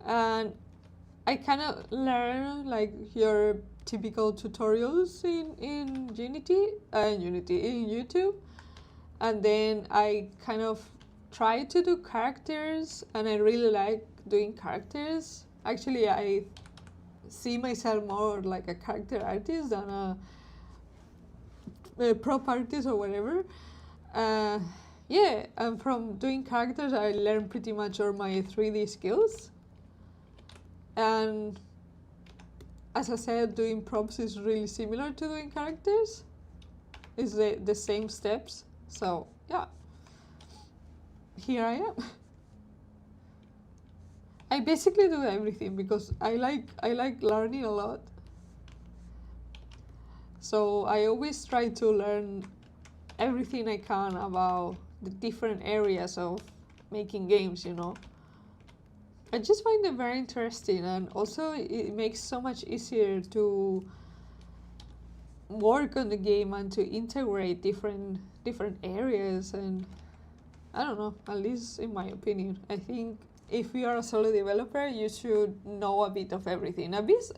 and I kind of learned like your typical tutorials in in YouTube, and then I kind of try to do characters, and I really like doing characters. Actually, I see myself more like a character artist than a prop artist or whatever. Uh, yeah, and from doing characters, I learned pretty much all my 3D skills. And as I said, doing props is really similar to doing characters. It's the same steps. So yeah, here I am. I basically do everything because I like learning a lot. So I always try to learn everything I can about the different areas of making games, you know. I just find it very interesting, and also it makes so much easier to work on the game and to integrate different areas. And I don't know, at least in my opinion, I think if you are a solo developer, you should know a bit of everything, at least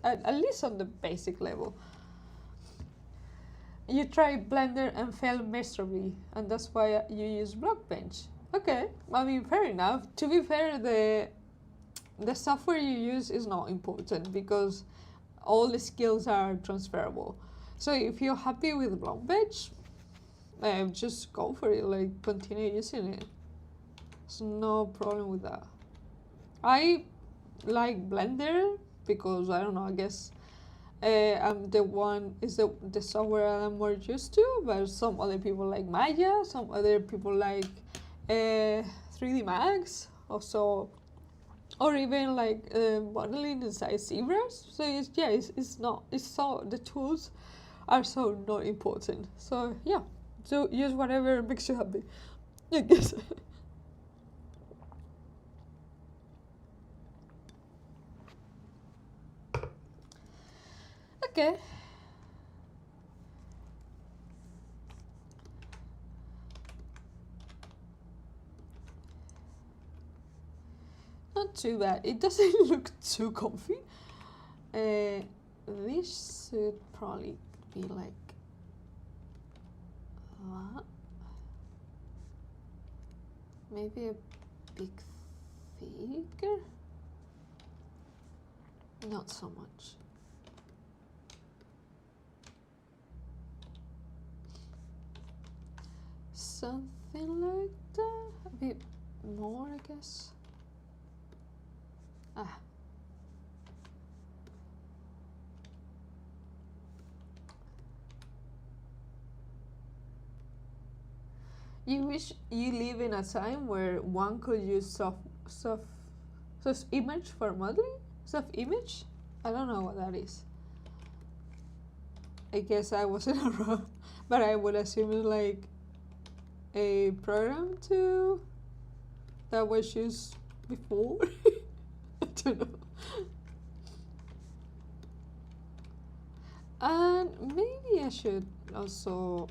on the basic level. You tried Blender and failed miserably, and that's why you use Blockbench. Okay, I mean, fair enough. To be fair, the software you use is not important because all the skills are transferable. So if you're happy with Blockbench, just go for it, like continue using it. There's no problem with that. I like Blender because, I don't know, I guess I'm the software I'm more used to, but some other people like Maya, some other people like 3D Max, also, or even like modeling inside zebras. So the tools are so not important. So yeah, so use whatever makes you happy, I guess. Okay. Not too bad. It doesn't look too comfy. This should probably be like that. Maybe a bit thicker. Not so much. Something like that. A bit more, I guess. Ah. You wish you live in a time where one could use soft image for modeling? Soft image? I don't know what that is. I guess I wasn't around, but I would assume it's like a program that was used before. I don't know. And maybe I should also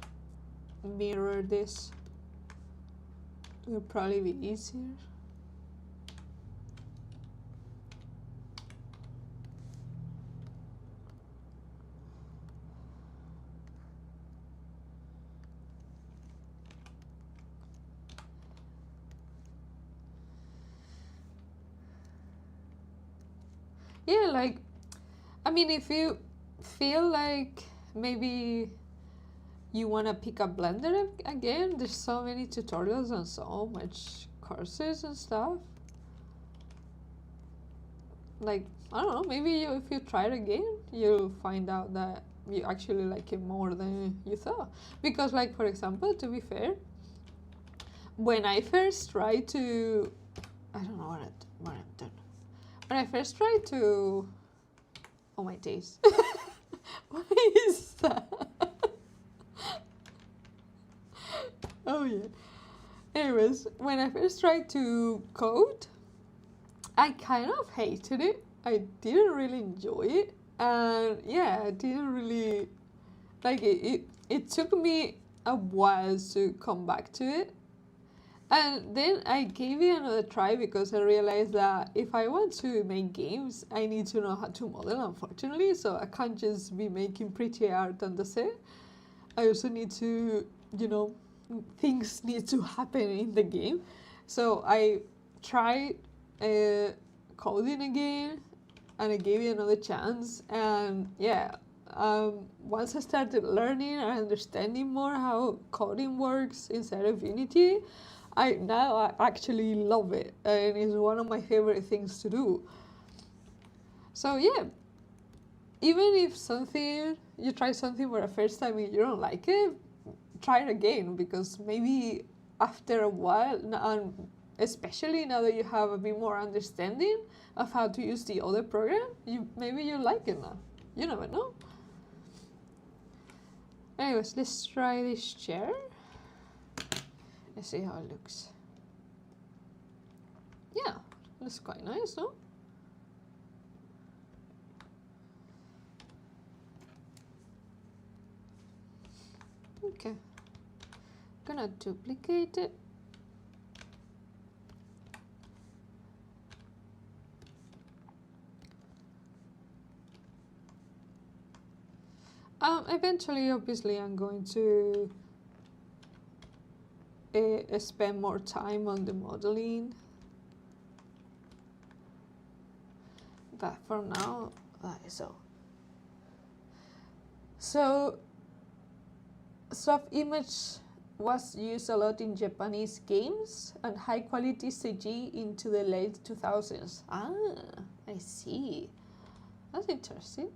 mirror this. It would probably be easier. Yeah, like, I mean, if you feel like maybe you want to pick up Blender again, there's so many tutorials and so much courses and stuff. Like, I don't know, maybe if you try it again, you'll find out that you actually like it more than you thought. Because, like, for example, to be fair, when I first tried to, I don't know what I've done. When I first tried to, oh my days, what is that? Oh yeah. Anyways, when I first tried to code, I kind of hated it. I didn't really enjoy it, and yeah, I didn't really like it. It took me a while to come back to it, And then I gave it another try because I realized that if I want to make games, I need to know how to model, unfortunately. So I can't just be making pretty art on the set. I also need to, you know, things need to happen in the game. So I tried coding again and I gave it another chance. And yeah, once I started learning and understanding more how coding works inside of Unity, I actually love it, and it's one of my favorite things to do. So yeah, even if you try something for the first time and you don't like it, try it again, because maybe after a while, and especially now that you have a bit more understanding of how to use the other program, maybe you like it now. You never know. Anyways, let's try this chair. Let's see how it looks. Yeah, looks quite nice, no? Okay, gonna duplicate it. Eventually, obviously, I'm going to spend more time on the modeling. But for now, that is all. So, soft image was used a lot in Japanese games and high quality CG into the late 2000s. Ah, I see. That's interesting.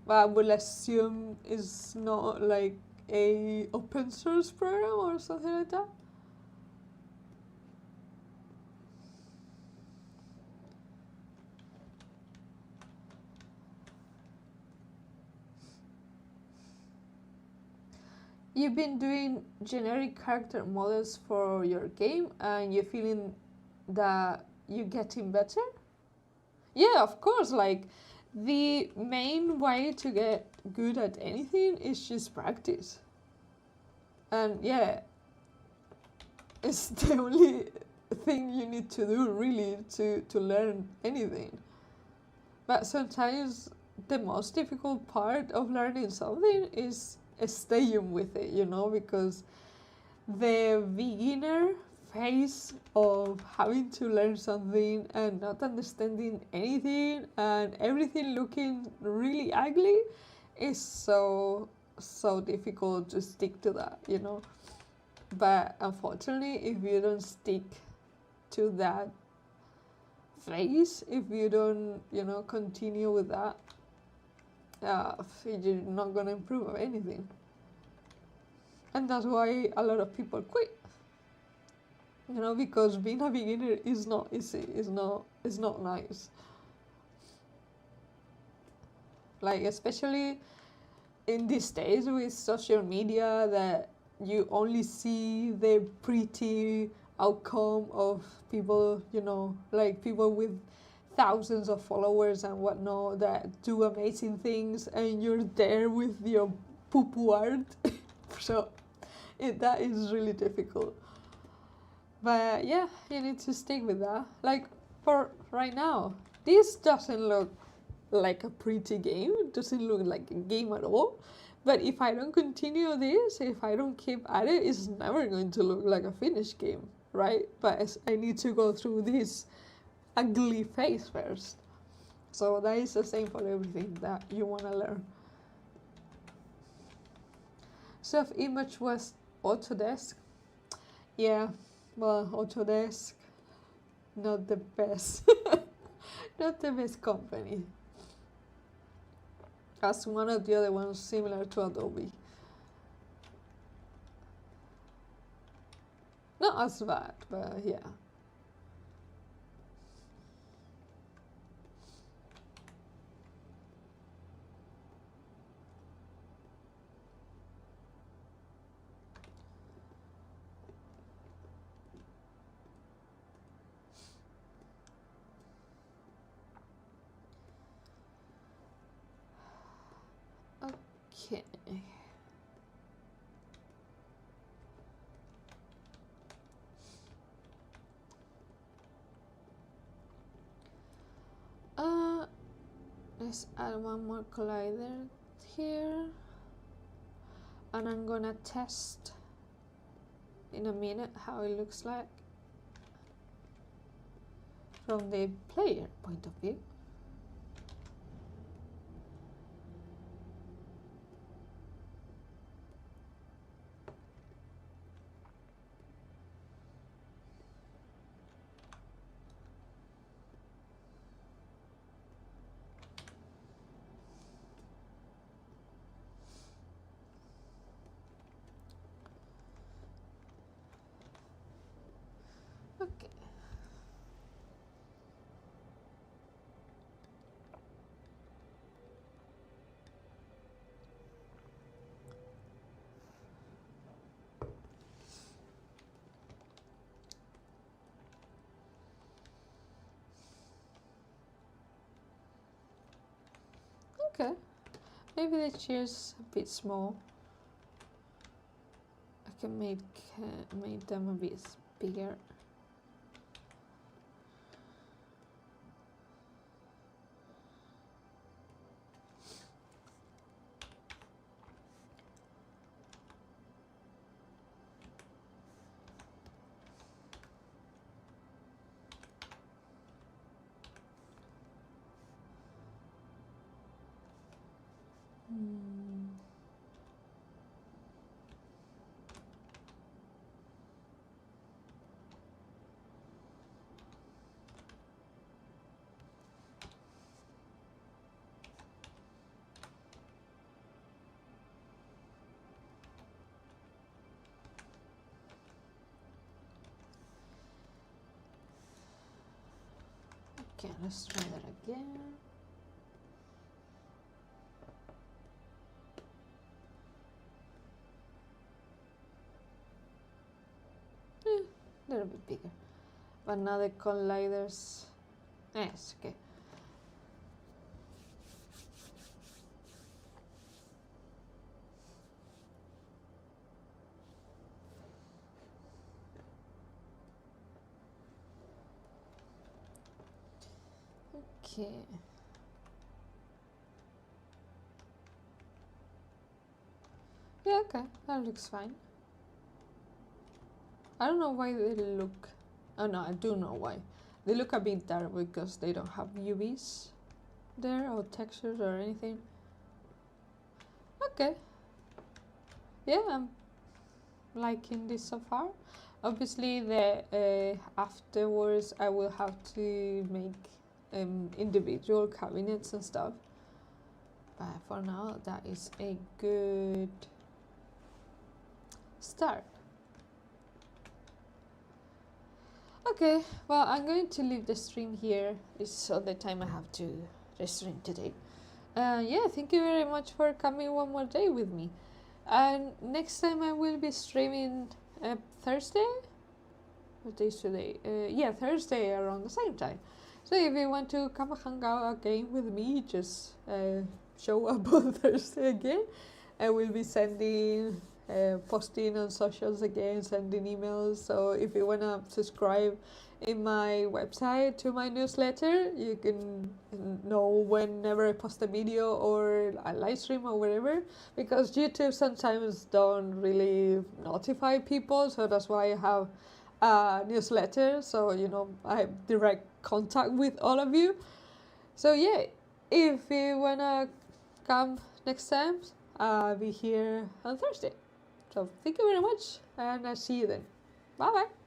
But I would assume it's not like a open source program or something like that. You've been doing generic character models for your game and you're feeling that you're getting better? Yeah, of course. Like, the main way to get good at anything is just practice. And yeah, it's the only thing you need to do, really, to learn anything. But sometimes the most difficult part of learning something is staying with it, you know, because the beginner phase of having to learn something and not understanding anything and everything looking really ugly is so difficult to stick to that, you know. But unfortunately, if you don't stick to that phase, if you don't, you know, continue with that, you're not gonna improve anything. And that's why a lot of people quit, you know, because being a beginner is not easy. It's not nice. Like, especially in these days with social media, that you only see the pretty outcome of people, you know, like people with thousands of followers and whatnot that do amazing things, and you're there with your poo-poo art. So that is really difficult. But yeah, you need to stick with that. Like, for right now, this doesn't look like a pretty game. It doesn't look like a game at all. But if I don't continue this, if I don't keep at it, it's never going to look like a finished game, right? But I need to go through this ugly phase first. So that is the same for everything that you want to learn. Self-image was Autodesk. Yeah, well, Autodesk, not the best. Not the best company. As one of the other ones similar to Adobe. Not as bad, but yeah. Okay. Let's add one more collider here, and I'm gonna test in a minute how it looks like from the player point of view. Okay. Okay, maybe the chair's a bit small. I can make them a bit bigger. Okay, let's try that again. A little bit bigger, but now the colliders, it's okay. Okay. Yeah, okay, that looks fine. I don't know why they look, oh no, I do know why. They look a bit dark because they don't have UVs there or textures or anything. Okay. Yeah, I'm liking this so far. Obviously, the afterwards I will have to make individual cabinets and stuff. But for now, that is a good start. Okay, well, I'm going to leave the stream here. It's all the time I have to stream today. Yeah, thank you very much for coming one more day with me. And next time I will be streaming Thursday? What day is today? Yeah, Thursday around the same time. So if you want to come hang out again with me, just show up on Thursday again. I will be sending posting on socials again, sending emails. So if you want to subscribe in my website to my newsletter, you can know whenever I post a video or a live stream or whatever, because YouTube sometimes don't really notify people, so that's why I have a newsletter, so you know I have direct contact with all of you. So yeah, if you wanna come next time, I'll be here on Thursday. So thank you very much, and I'll see you then. Bye bye.